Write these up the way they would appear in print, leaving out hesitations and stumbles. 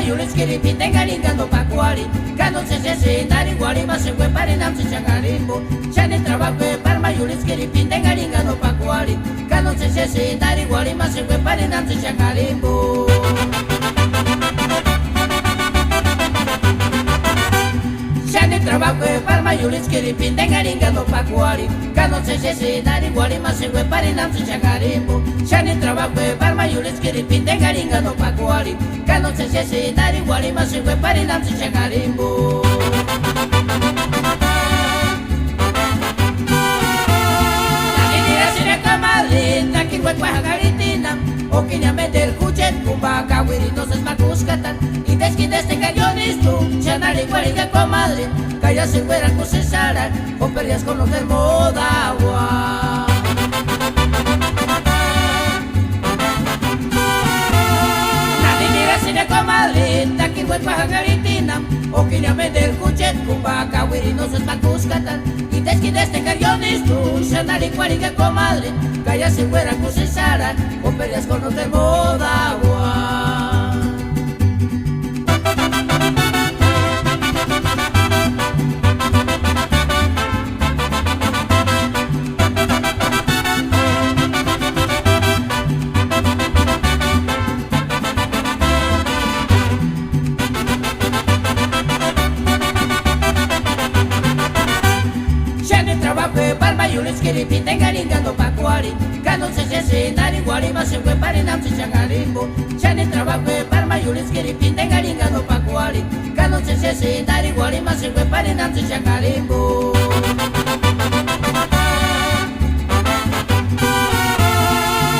yulis kiri pinte galingando pacuari. Cano se nari guari ma se fue para nam se changarimbo. Chane trabajo palma yulis kiri pinte galingando pacuari. Cano se nari guari ma se fue para nam se changarimbo. Chane trabajo palma yulis kiri pinte galingando pacuari. Cano se nari guari ma se fue para nam se changarimbo. Chane trabajo palma yulis kiri pinte galingando pacuari. Cano se nari guari ma se fue para nam se changarimbo. O que ya mete el cuchet, cumba, kawiri, no se macuskatan. Y desquites te cayones tú, chanari, guariga, comadre. Calla se fuera con cesara, o peleas con los del Modagua. Nadie mira si la comadre, taqui, hueco, jagaritina. O que ya mete el cuchet, cumba, kawiri, no se macuskatan. Y desquites te cayones tú, chanari, guariga, comadre. Calla si fuera con cesara, o peleas con los del Modagua. Ya no trabajo palma yulis kiri pinte galingando pacuari. Cano se nari guari ma se fue para nam se changarimbo. Chane trabajo palma yulis kiri pinte galingando pacuari. Cano se nari guari ma se fue para nam se changarimbo.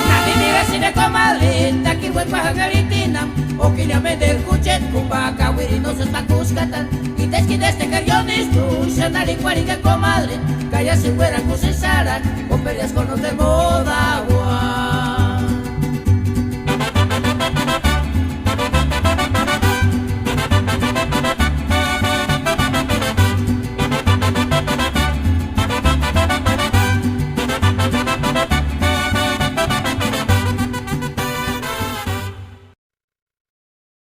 Nadie mira si la comadre, taqui hueco jagaritina. O que ya mete el cuchet, cumba, kawiri, no se macuskatan. Y desquites te cariones tú, chanari guariga, comadre. Calla si fuera con cesara, o peleas con los del Modagua.